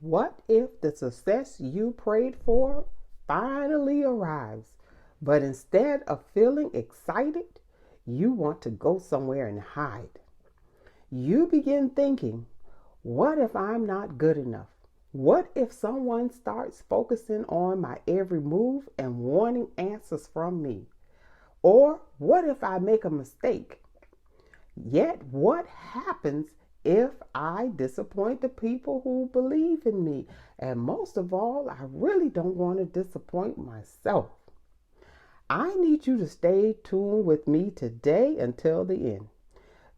What if the success you prayed for finally arrives, but instead of feeling excited, you want to go somewhere and hide? You begin thinking, what if I'm not good enough? What if someone starts focusing on my every move and wanting answers from me? Or what if I make a mistake? Yet what happens if I disappoint the people who believe in me? And most of all, I really don't want to disappoint myself. I need you to stay tuned with me today until the end,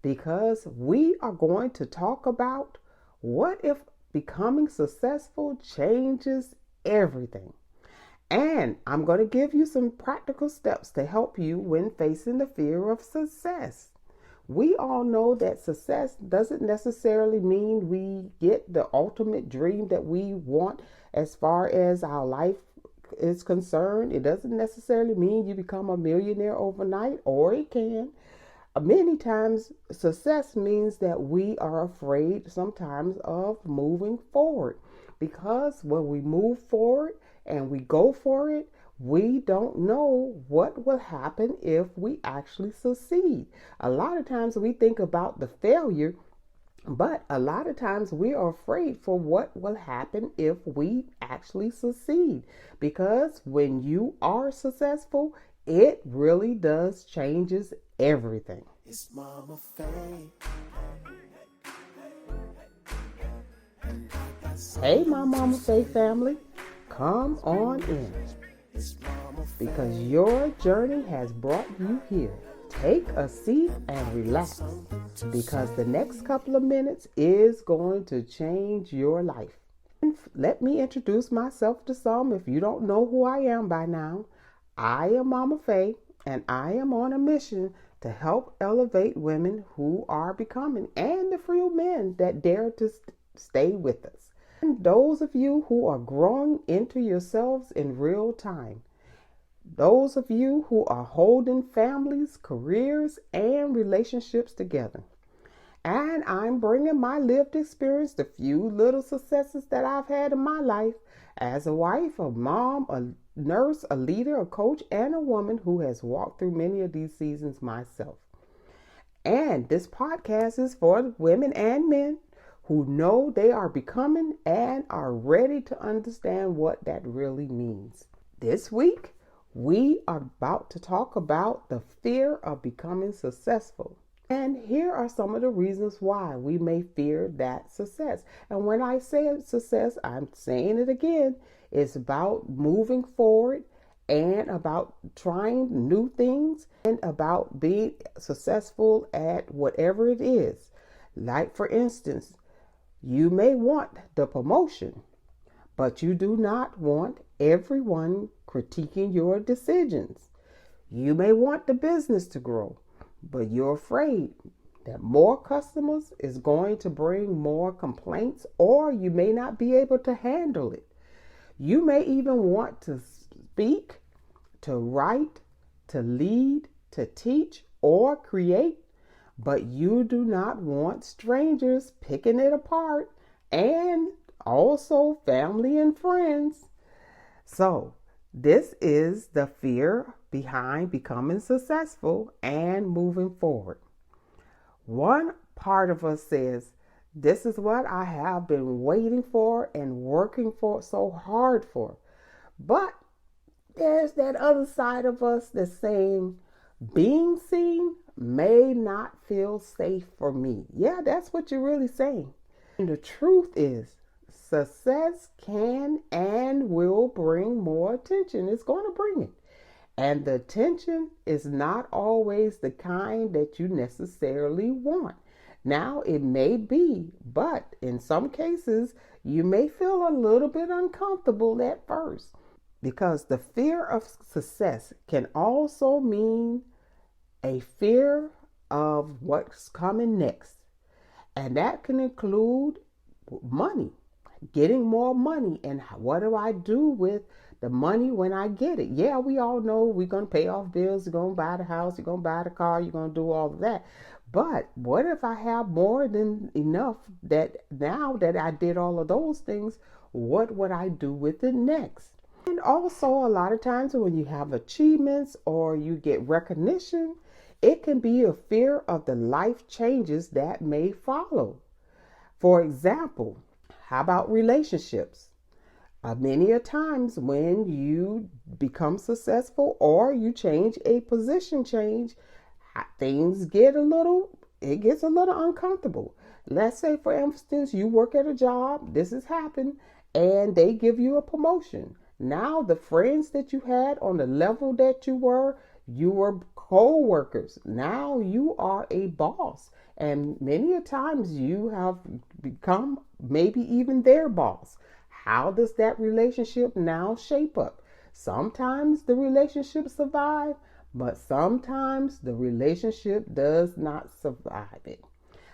because we are going to talk about what if becoming successful changes everything. And I'm going to give you some practical steps to help you when facing the fear of success. We all know that success doesn't necessarily mean we get the ultimate dream that we want as far as our life is concerned. It doesn't necessarily mean you become a millionaire overnight, or it can. Many times, success means that we are afraid sometimes of moving forward, because when we move forward and we go for it, we don't know what will happen if we actually succeed. A lot of times we think about the failure, but a lot of times we are afraid for what will happen if we actually succeed. Because when you are successful, it really does changes everything. It's Mama Faye. Hey, my Mama Faye family, come on in, because your journey has brought you here. Take a seat and relax, because the next couple of minutes is going to change your life. Let me introduce myself to some if you don't know who I am by now. I am Mama Faye, and I am on a mission to help elevate women who are becoming, and the few men that dare to stay with us. And those of you who are growing into yourselves in real time. Those of you who are holding families, careers, and relationships together. And I'm bringing my lived experience, the few little successes that I've had in my life as a wife, a mom, a nurse, a leader, a coach, and a woman who has walked through many of these seasons myself. And this podcast is for women and men who know they are becoming and are ready to understand what that really means. This week, we are about to talk about the fear of becoming successful. And here are some of the reasons why we may fear that success. And when I say success, I'm saying it again. It's about moving forward and about trying new things and about being successful at whatever it is. Like, for instance, you may want the promotion, but you do not want everyone critiquing your decisions. You may want the business to grow, but you're afraid that more customers is going to bring more complaints, or you may not be able to handle it. You may even want to speak, to write, to lead, to teach, or create, but you do not want strangers picking it apart, and also family and friends. So this is the fear behind becoming successful and moving forward. One part of us says, this is what I have been waiting for and working for so hard for. But there's that other side of us that's saying, being seen may not feel safe for me. Yeah, that's what you're really saying. And the truth is, success can and will bring more attention. It's going to bring it. And the attention is not always the kind that you necessarily want. Now, it may be, but in some cases, you may feel a little bit uncomfortable at first, because the fear of success can also mean a fear of what's coming next. And that can include money, getting more money. And what do I do with the money when I get it? Yeah, we all know we're going to pay off bills, you're going to buy the house, you're going to buy the car, you're going to do all of that. But what if I have more than enough that now that I did all of those things, what would I do with it next? And also, a lot of times when you have achievements or you get recognition, it can be a fear of the life changes that may follow. For example, how about relationships? Many a times when you become successful or you change a position change, things it gets a little uncomfortable. Let's say, for instance, you work at a job, this has happened, and they give you a promotion. Now the friends that you had on the level that you were co-workers. Now you are a boss. And many a times you have become maybe even their boss. How does that relationship now shape up? Sometimes the relationship survive, but sometimes the relationship does not survive it.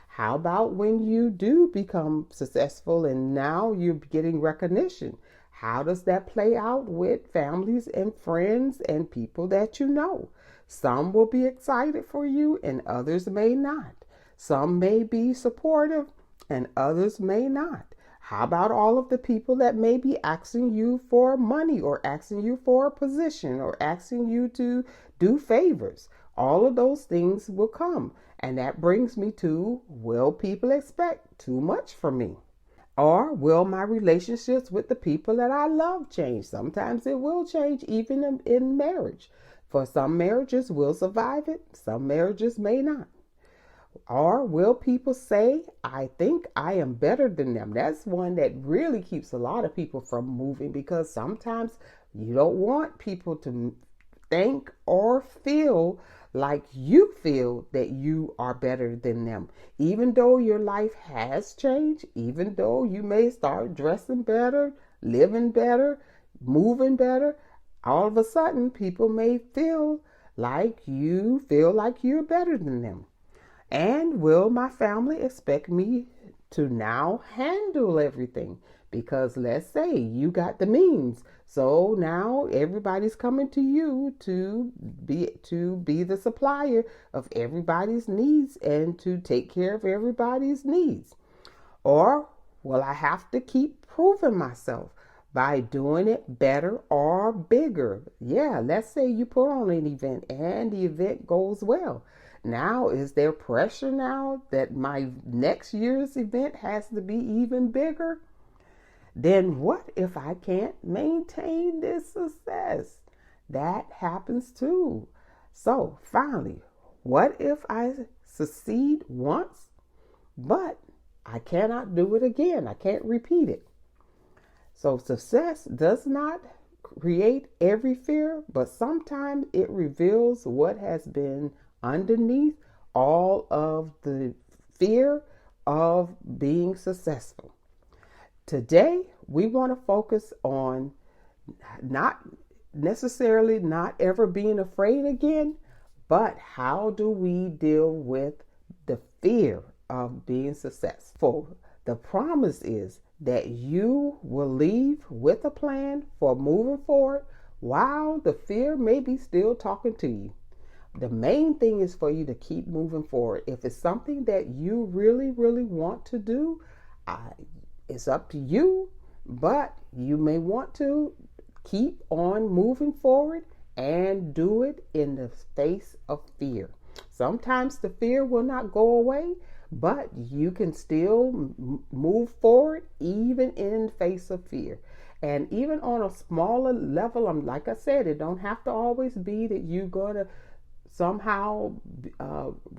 How about when you do become successful and now you're getting recognition? How does that play out with families and friends and people that you know? Some will be excited for you and others may not. Some may be supportive and others may not. How about all of the people that may be asking you for money or asking you for a position or asking you to do favors? All of those things will come. And that brings me to, will people expect too much from me? Or will my relationships with the people that I love change? Sometimes it will change even in marriage. For some marriages will survive it, some marriages may not. Or will people say, I think I am better than them? That's one that really keeps a lot of people from moving, because sometimes you don't want people to think or feel like you feel that you are better than them. Even though your life has changed, even though you may start dressing better, living better, moving better, all of a sudden people may feel like you're better than them. And will my family expect me to now handle everything? Because let's say you got the means. So now everybody's coming to you to be the supplier of everybody's needs and to take care of everybody's needs. Or will I have to keep proving myself by doing it better or bigger? Yeah, let's say you put on an event and the event goes well. Now, is there pressure now that my next year's event has to be even bigger? Then what if I can't maintain this success? That happens too. So finally, what if I succeed once, but I cannot do it again? I can't repeat it. So success does not create every fear, but sometimes it reveals what has been underneath all of the fear of being successful. Today, we want to focus on not necessarily not ever being afraid again, but how do we deal with the fear of being successful? The promise is that you will leave with a plan for moving forward while the fear may be still talking to you. The main thing is for you to keep moving forward. If it's something that you really, really want to do, it's up to you, but you may want to keep on moving forward and do it in the face of fear. Sometimes the fear will not go away, but you can still move forward even in the face of fear. And even on a smaller level, like I said, it don't have to always be that you're going to somehow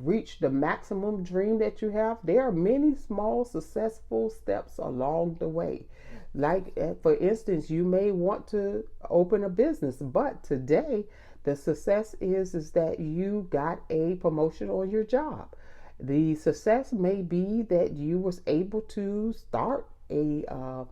reach the maximum dream that you have. There are many small successful steps along the way. Like, for instance, you may want to open a business, but today the success is that you got a promotion on your job. The success may be that you was able to start a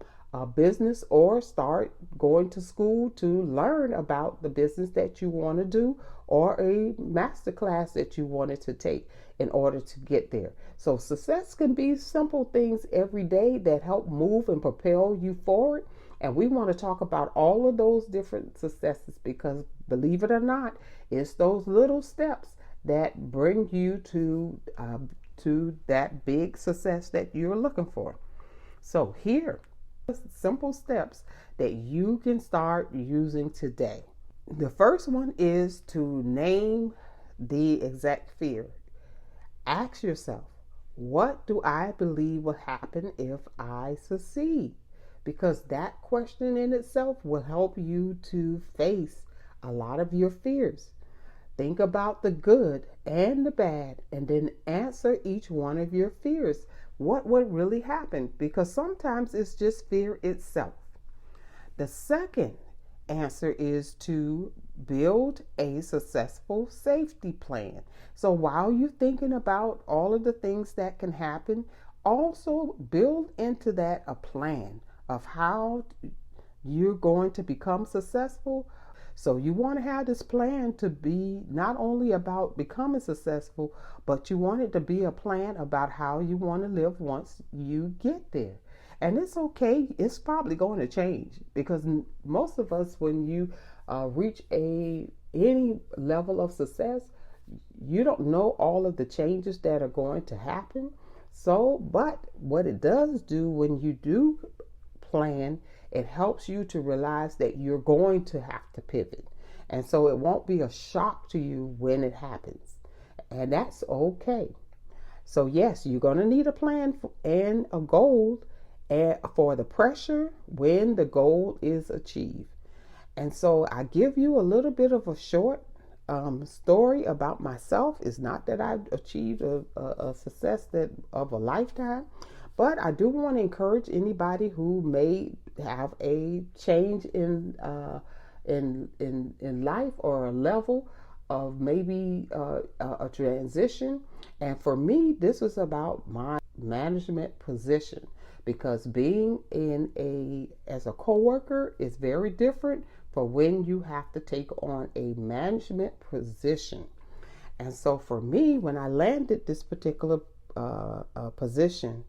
business or start going to school to learn about the business that you want to do, or a master class that you wanted to take in order to get there. So success can be simple things every day that help move and propel you forward. And we want to talk about all of those different successes, because believe it or not, it's those little steps that bring you to that big success that you're looking for. So here are simple steps that you can start using today. The first one is to name the exact fear. Ask yourself, what do I believe will happen if I succeed? Because that question in itself will help you to face a lot of your fears. Think about the good and the bad, and then answer each one of your fears. What would really happen? Because sometimes it's just fear itself. The second answer is to build a successful safety plan. So while you're thinking about all of the things that can happen, also build into that a plan of how you're going to become successful. So you want to have this plan to be not only about becoming successful, but you want it to be a plan about how you want to live once you get there. And it's okay. It's probably going to change, because most of us, when you reach any level of success, you don't know all of the changes that are going to happen. So, but what it does do when you do plan, it helps you to realize that you're going to have to pivot. And so it won't be a shock to you when it happens. And that's okay. So yes, you're going to need a plan and a goal for the pressure when the goal is achieved. And so I give you a little bit of a short story about myself. It's not that I've achieved a success of a lifetime, but I do want to encourage anybody who may have a change in life, or a level of maybe a transition. And for me, this was about my management position, because being as a coworker is very different for when you have to take on a management position. And so for me, when I landed this particular position,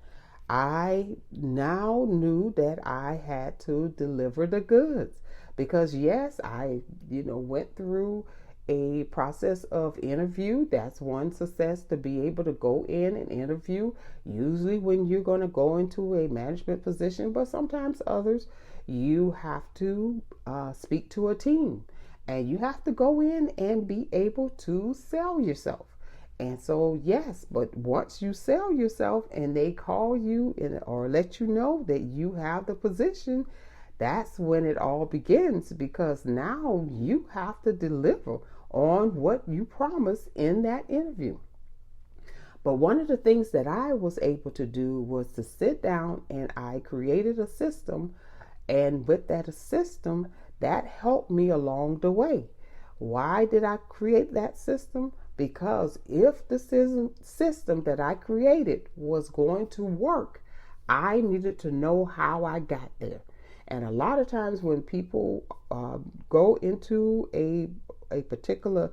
I now knew that I had to deliver the goods, because yes, I went through a process of interview. That's one success, to be able to go in and interview, usually when you're going to go into a management position. But sometimes others, you have to speak to a team, and you have to go in and be able to sell yourself. And so yes, but once you sell yourself and they call you or let you know that you have the position, that's when it all begins, because now you have to deliver on what you promised in that interview. But one of the things that I was able to do was to sit down, and I created a system. And with that system, that helped me along the way. Why did I create that system? Because if the system that I created was going to work, I needed to know how I got there. And a lot of times when people go into a particular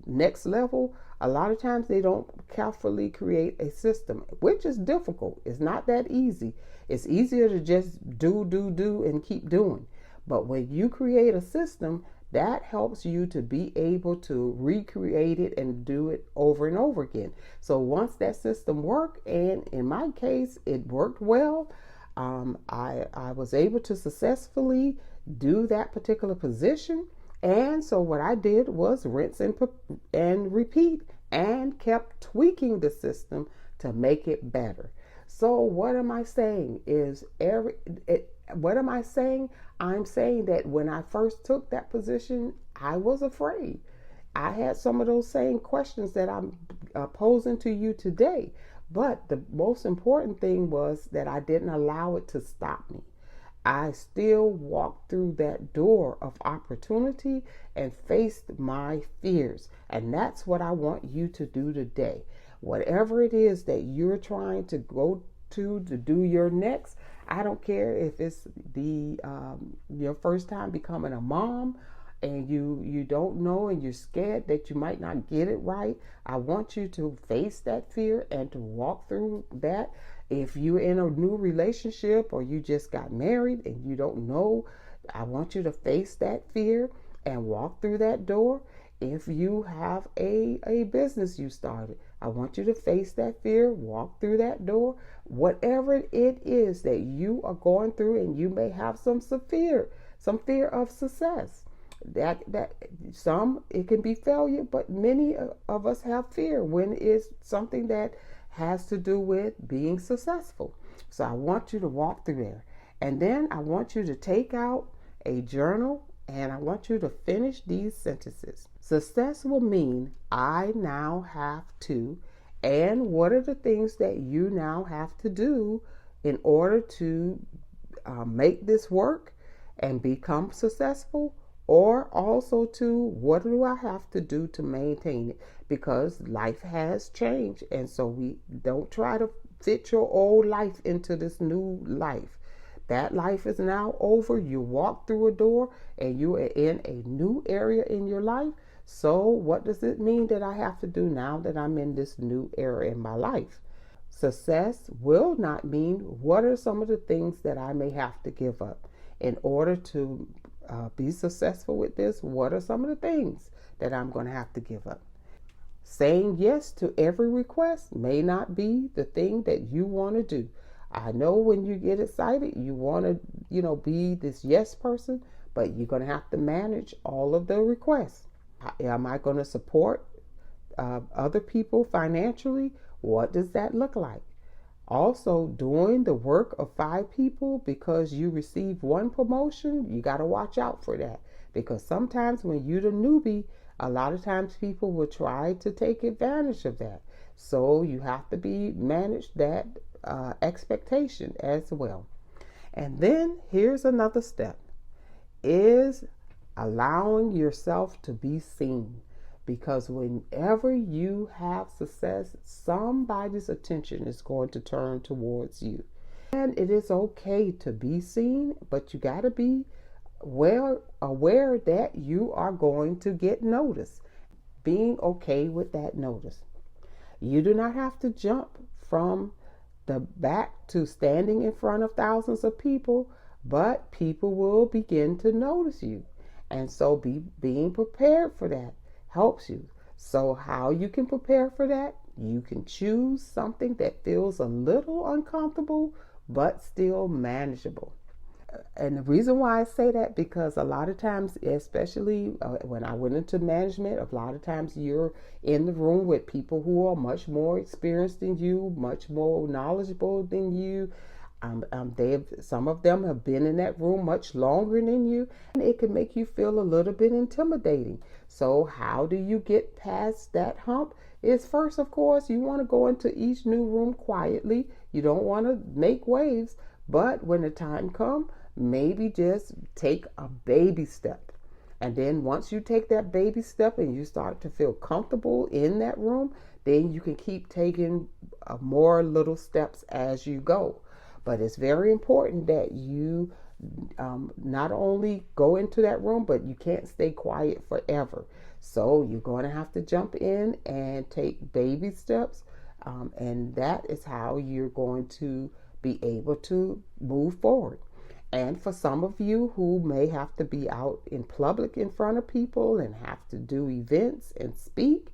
next level, a lot of times they don't carefully create a system, which is difficult. It's not that easy. It's easier to just do and keep doing. But when you create a system, that helps you to be able to recreate it and do it over and over again. So once that system worked, and in my case, it worked well, I was able to successfully do that particular position. And so what I did was rinse and repeat, and kept tweaking the system to make it better. So what am I saying is what am I saying? I'm saying that when I first took that position, I was afraid. I had some of those same questions that I'm posing to you today. But the most important thing was that I didn't allow it to stop me. I still walked through that door of opportunity and faced my fears. And that's what I want you to do today. Whatever it is that you're trying to go to do your next, I don't care if it's your first time becoming a mom, and you don't know, and you're scared that you might not get it right. I want you to face that fear and to walk through that. If you're in a new relationship, or you just got married and you don't know, I want you to face that fear and walk through that door. If you have a business you started, I want you to face that fear, walk through that door. Whatever it is that you are going through, and you may have some fear of success. That some, it can be failure, but many of us have fear when it's something that has to do with being successful. So I want you to walk through there. And then I want you to take out a journal, and I want you to finish these sentences. Success will mean I now have to, and what are the things that you now have to do in order to make this work and become successful, or also to what do I have to do to maintain it, because life has changed, and so we don't try to fit your old life into this new life. That life is now over. You walk through a door and you are in a new area in your life. So what does it mean that I have to do now that I'm in this new era in my life? Success will not mean what are some of the things that I may have to give up in order to be successful with this. What are some of the things that I'm going to have to give up? Saying yes to every request may not be the thing that you want to do. I know when you get excited, you want to, be this yes person, but you're going to have to manage all of the requests. Am I going to support other people financially? What does that look like? Also, doing the work of 5 people because you receive one promotion, you got to watch out for that. Because sometimes when you're the newbie, a lot of times people will try to take advantage of that. So you have to manage that expectation as well. And then here's another step, is allowing yourself to be seen. Because whenever you have success, somebody's attention is going to turn towards you. And it is okay to be seen, but you got to be well aware that you are going to get noticed. Being okay with that notice. You do not have to jump from the back to standing in front of thousands of people, but people will begin to notice you. And so being prepared for that helps you. So how you can prepare for that? You can choose something that feels a little uncomfortable, but still manageable. And the reason why I say that, because a lot of times, especially when I went into management, a lot of times you're in the room with people who are much more experienced than you, much more knowledgeable than you. Some of them have been in that room much longer than you, and it can make you feel a little bit intimidating. So how do you get past that hump? Is first, of course, you want to go into each new room quietly. You don't want to make waves, but when the time comes, maybe just take a baby step. And then once you take that baby step and you start to feel comfortable in that room, then you can keep taking more little steps as you go. But it's very important that you not only go into that room, but you can't stay quiet forever. So you're going to have to jump in and take baby steps. And that is how you're going to be able to move forward. And for some of you who may have to be out in public in front of people and have to do events and speak,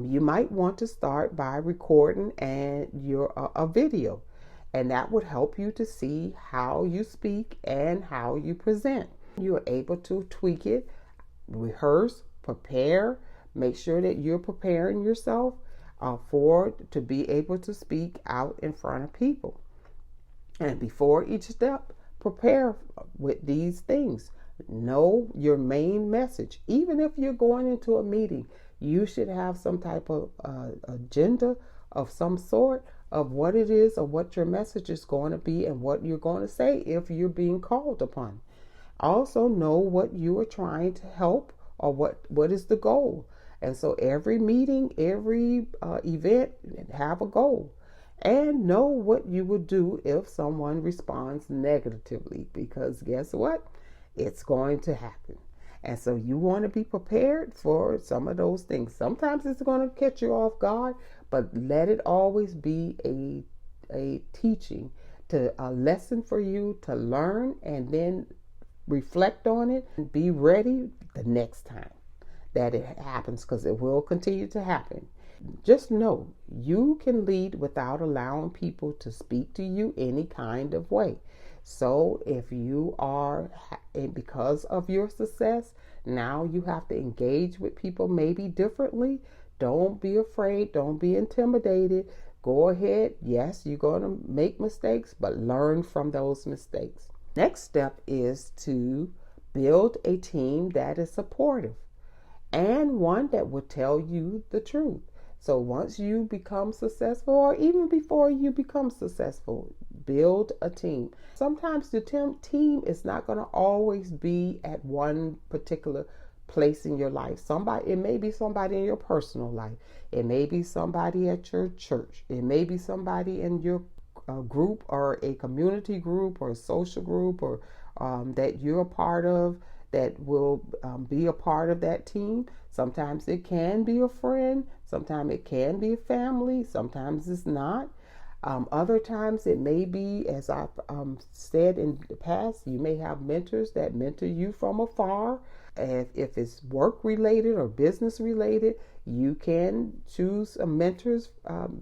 you might want to start by recording a video. And that would help you to see how you speak and how you present. You are able to tweak it, rehearse, prepare, make sure that you're preparing yourself to be able to speak out in front of people. And before each step, prepare with these things. Know your main message. Even if you're going into a meeting, you should have some type of agenda of some sort of what it is or what your message is going to be and what you're going to say if you're being called upon. Also know what you are trying to help or what is the goal. And so every meeting, every event, have a goal. And know what you would do if someone responds negatively, because guess what? It's going to happen. And so you want to be prepared for some of those things. Sometimes it's going to catch you off guard, but let it always be a teaching, a lesson for you to learn and then reflect on it and be ready the next time. that it happens, because it will continue to happen. Just know you can lead without allowing people to speak to you any kind of way. So if you are, because of your success, now you have to engage with people maybe differently. Don't be afraid. Don't be intimidated. Go ahead. Yes, you're going to make mistakes, but learn from those mistakes. Next step is to build a team that is supportive and one that will tell you the truth. So once you become successful, or even before you become successful, build a team. Sometimes the team is not going to always be at one particular place in your life. It may be somebody in your personal life. It may be somebody at your church. It may be somebody in your group, or a community group, or a social group, or that you're a part of, that will be a part of that team. Sometimes it can be a friend. Sometimes it can be a family. Sometimes it's not. Other times it may be, as I've said in the past, you may have mentors that mentor you from afar. If it's work related or business related, you can choose mentors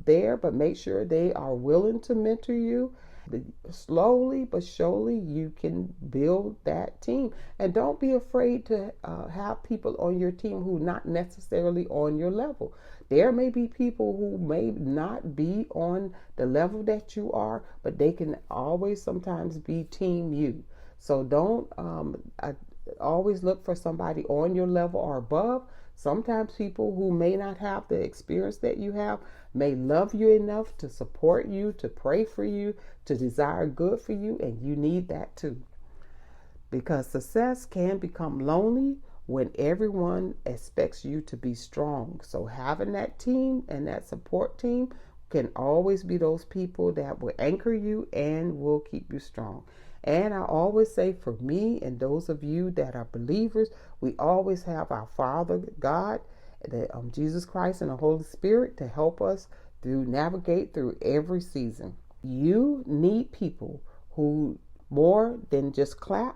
there, but make sure they are willing to mentor you. Slowly but surely you can build that team, and don't be afraid to have people on your team who not necessarily on your level. There may be people who may not be on the level that you are, but they can always sometimes be team you. So don't always look for somebody on your level or above. Sometimes people who may not have the experience that you have may love you enough to support you, to pray for you, to desire good for you, and you need that too. Because success can become lonely when everyone expects you to be strong. So having that team and that support team can always be those people that will anchor you and will keep you strong. And I always say, for me and those of you that are believers, we always have our Father God, Jesus Christ, and the Holy Spirit to help us navigate through every season. You need people who more than just clap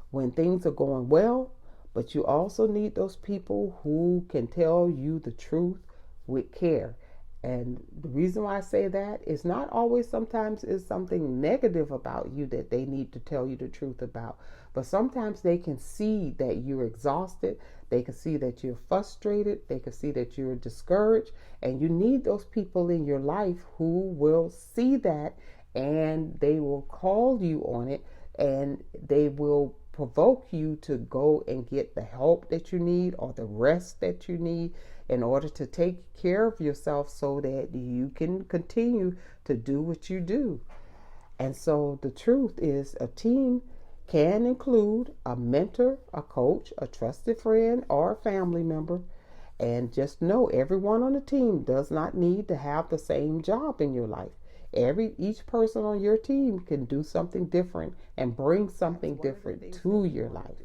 when things are going well, but you also need those people who can tell you the truth with care. And the reason why I say that is not always, sometimes it's something negative about you that they need to tell you the truth about. But sometimes they can see that you're exhausted. They can see that you're frustrated. They can see that you're discouraged. And you need those people in your life who will see that, and they will call you on it, and they will provoke you to go and get the help that you need or the rest that you need in order to take care of yourself so that you can continue to do what you do. And so the truth is, a team can include a mentor, a coach, a trusted friend, or a family member. And just know, everyone on the team does not need to have the same job in your life. Each person on your team can do something different and bring something different to your life.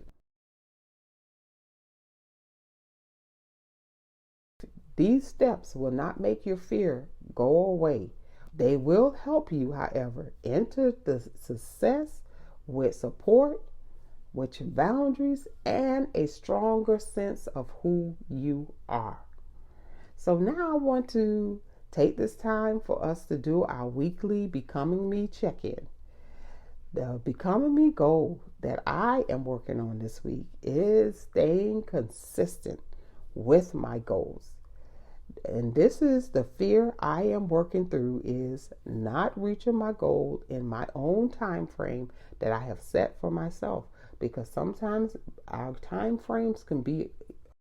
These steps will not make your fear go away. They will help you, however, enter the success with support, with boundaries, and a stronger sense of who you are. So now I want to take this time for us to do our weekly Becoming Me check-in. The Becoming Me goal that I am working on this week is staying consistent with my goals. And this is the fear I am working through, is not reaching my goal in my own time frame that I have set for myself, because sometimes our time frames can be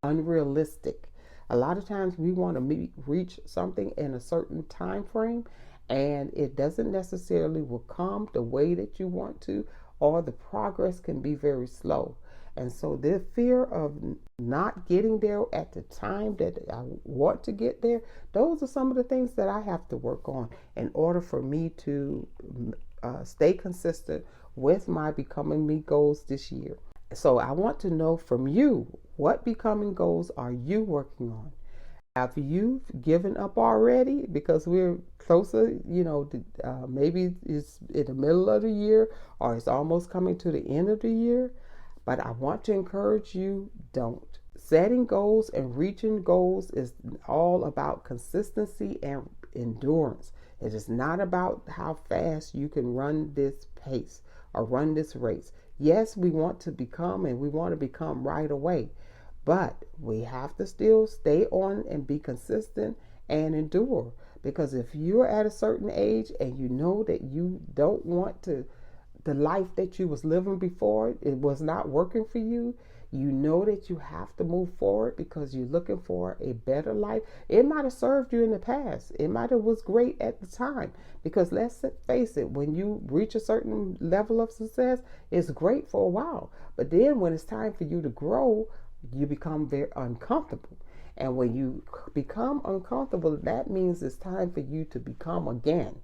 unrealistic. A lot of times we want to reach something in a certain time frame, and it doesn't necessarily will come the way that you want to, or the progress can be very slow. And so the fear of not getting there at the time that I want to get there, those are some of the things that I have to work on in order for me to stay consistent with my Becoming Me goals this year. So I want to know from you, what becoming goals are you working on? Have you given up already? Because we're closer, maybe it's in the middle of the year, or it's almost coming to the end of the year. But I want to encourage you, don't. Setting goals and reaching goals is all about consistency and endurance. It is not about how fast you can run this pace or run this race. Yes, we want to become, and we want to become right away, but we have to still stay on and be consistent and endure. Because if you're at a certain age and you know that you don't want to, the life that you was living before, it was not working for you, you know that you have to move forward because you're looking for a better life. It might have served you in the past. It might have was great at the time. Because let's face it, when you reach a certain level of success, it's great for a while. But then when it's time for you to grow, you become very uncomfortable. And when you become uncomfortable, that means it's time for you to become again.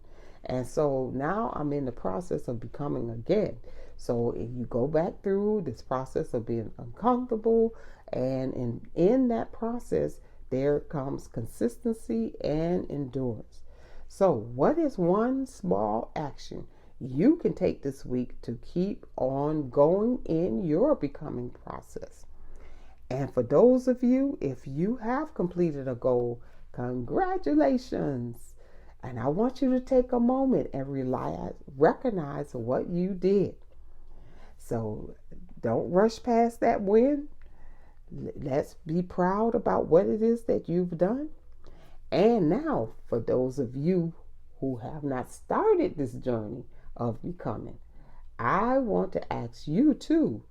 And so now I'm in the process of becoming again. So if you go back through this process of being uncomfortable, and in that process, there comes consistency and endurance. So what is one small action you can take this week to keep on going in your becoming process? And for those of you, if you have completed a goal, congratulations. And I want you to take a moment and recognize what you did. So don't rush past that win. Let's be proud about what it is that you've done. And now, for those of you who have not started this journey of becoming, I want to ask you too,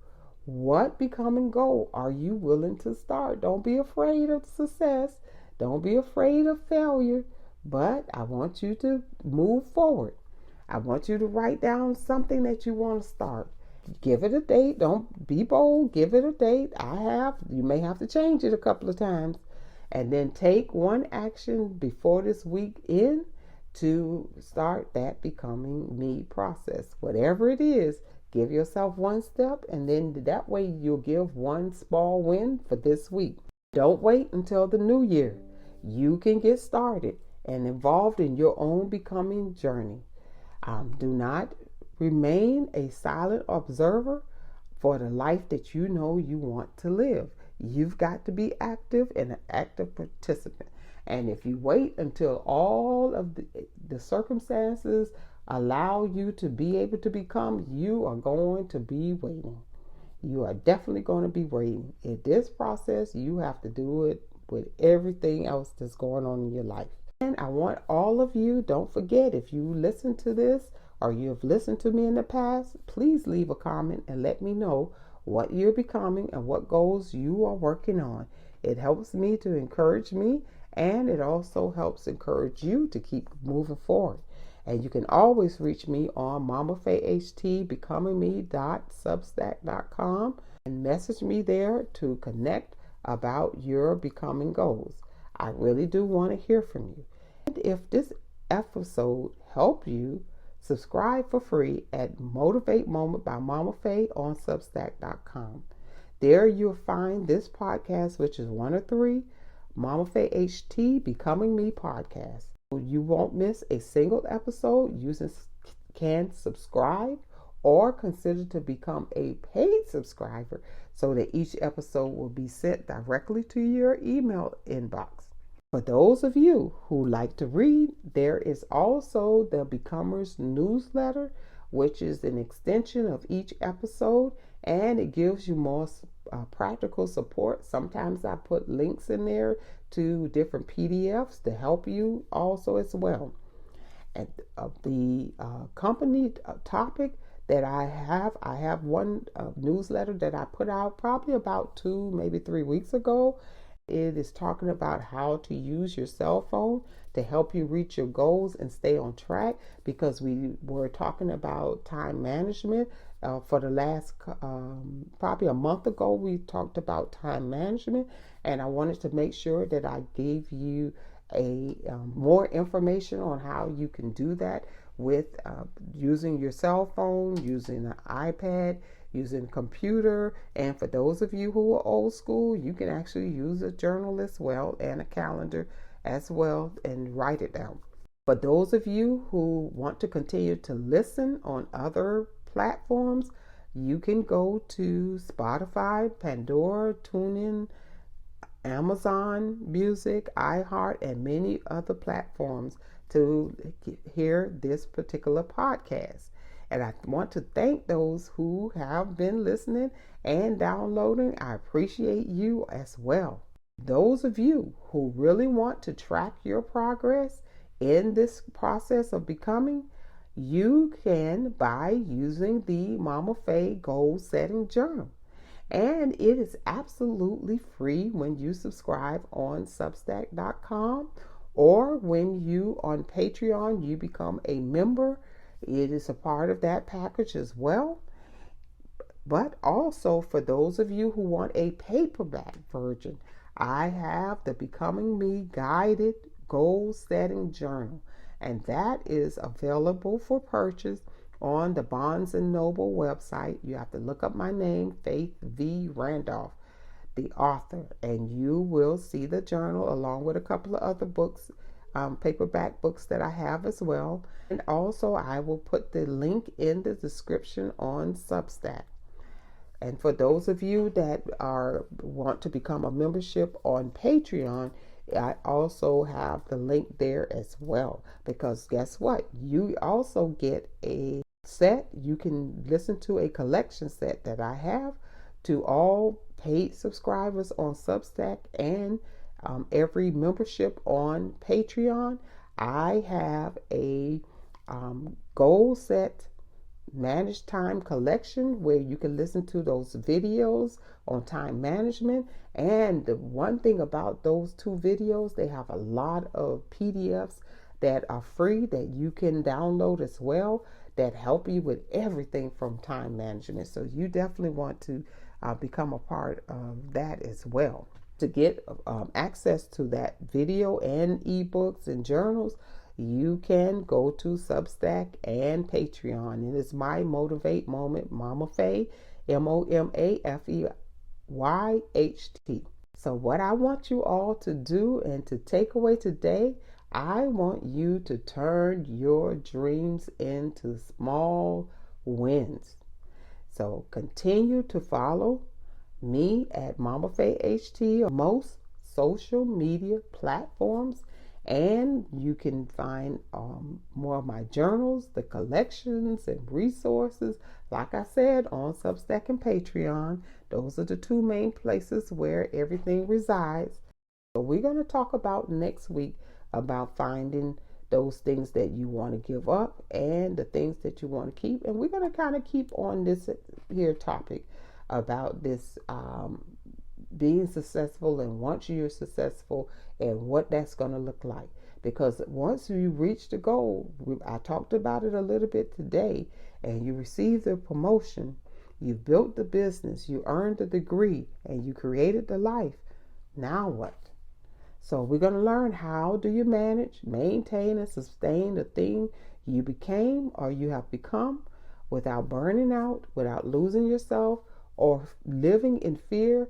what becoming goal are you willing to start? Don't be afraid of success. Don't be afraid of failure. But I want you to move forward. I want you to write down something that you want to start. Give it a date. Don't be bold. Give it a date. You may have to change it a couple of times. And then take one action before this week in to start that becoming me process. Whatever it is, give yourself one step, and then that way you'll give one small win for this week. Don't wait until the new year. You can get started and involved in your own becoming journey. Do not remain a silent observer for the life that you know you want to live. You've got to be active and an active participant. And if you wait until all of the circumstances allow you to be able to become, you are going to be waiting. You are definitely going to be waiting. In this process, you have to do it with everything else that's going on in your life. And I want all of you, don't forget, if you listen to this or you have listened to me in the past, please leave a comment and let me know what you're becoming and what goals you are working on. It helps me to encourage me, and it also helps encourage you to keep moving forward. And you can always reach me on MOMAFEY-HT becomingme.substack.com and message me there to connect about your becoming goals. I really do want to hear from you. And if this episode helped you, subscribe for free at Motivate Moment by Mama Faye on Substack.com. There you'll find this podcast, which is one of 3, MOMAFEY-HT Becoming Me podcast. You won't miss a single episode. You can subscribe or consider to become a paid subscriber so that each episode will be sent directly to your email inbox. For those of you who like to read, there is also the Becomers newsletter, which is an extension of each episode, and it gives you more practical support. Sometimes I put links in there to different PDFs to help you also as well. And the company topic that I have one newsletter that I put out probably about 2, maybe 3 weeks ago. It is talking about how to use your cell phone to help you reach your goals and stay on track, because we were talking about time management for the last probably a month ago. We talked about time management, and I wanted to make sure that I gave you more information on how you can do that with using your cell phone, using an iPad, using a computer. And for those of you who are old school, you can actually use a journal as well and a calendar as well and write it down. For those of you who want to continue to listen on other platforms, you can go to Spotify, Pandora, TuneIn, Amazon Music, iHeart, and many other platforms to hear this particular podcast. And I want to thank those who have been listening and downloading. I appreciate you as well. Those of you who really want to track your progress in this process of becoming, you can by using the Mama Faye Goal Setting Journal. And it is absolutely free when you subscribe on Substack.com, or when you on Patreon you become a member. It is a part of that package as well. But also for those of you who want a paperback version, I have the Becoming Me Guided Goal Setting Journal, and that is available for purchase on the Barnes & Noble website. You have to look up my name, Faith V. Randolph, the author, and you will see the journal along with a couple of other books, paperback books that I have as well. And also I will put the link in the description on Substack. And for those of you that want to become a membership on Patreon, I also have the link there as well. Because guess what? You also get a set. You can listen to a collection set that I have to all paid subscribers on Substack and every membership on Patreon. I have a goal set managed time collection where you can listen to those videos on time management. And the one thing about those two videos, they have a lot of PDFs that are free that you can download as well, that help you with everything from time management. So you definitely want to become a part of that as well. To get access to that video and ebooks and journals, you can go to Substack and Patreon. It is my Motivate Moment, Mama Faye, MOMAFEY-HT. So what I want you all to do and to take away today, I want you to turn your dreams into small wins. So continue to follow me at MOMAFEY-HT on most social media platforms. And you can find more of my journals, the collections and resources, like I said, on Substack and Patreon. Those are the two main places where everything resides. So we're going to talk about next week about finding those things that you want to give up and the things that you want to keep. And we're going to kind of keep on this here topic about this being successful, and once you're successful and what that's going to look like. Because once you reach the goal, I talked about it a little bit today, and you receive the promotion, you built the business, you earned the degree, and you created the life. Now what? So we're going to learn how do you manage, maintain, and sustain the thing you became or you have become without burning out, without losing yourself, or living in fear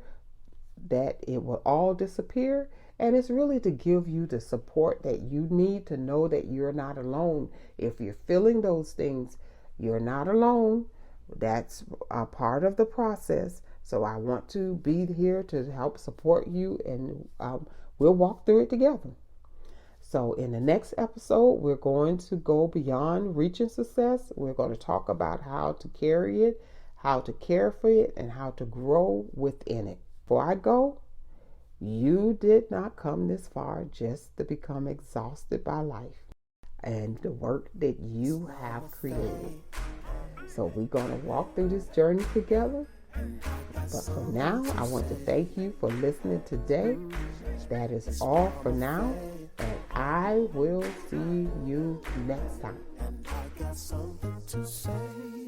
that it will all disappear. And it's really to give you the support that you need to know that you're not alone. If you're feeling those things, you're not alone. That's a part of the process. So I want to be here to help support you, and we'll walk through it together. So in the next episode, we're going to go beyond reaching success. We're going to talk about how to carry it, how to care for it, and how to grow within it. Before I go, you did not come this far just to become exhausted by life and the work that you have created. So we're going to walk through this journey together. But for now, I want to thank you for listening today. That is all for now, and I will see you next time. I got something to say.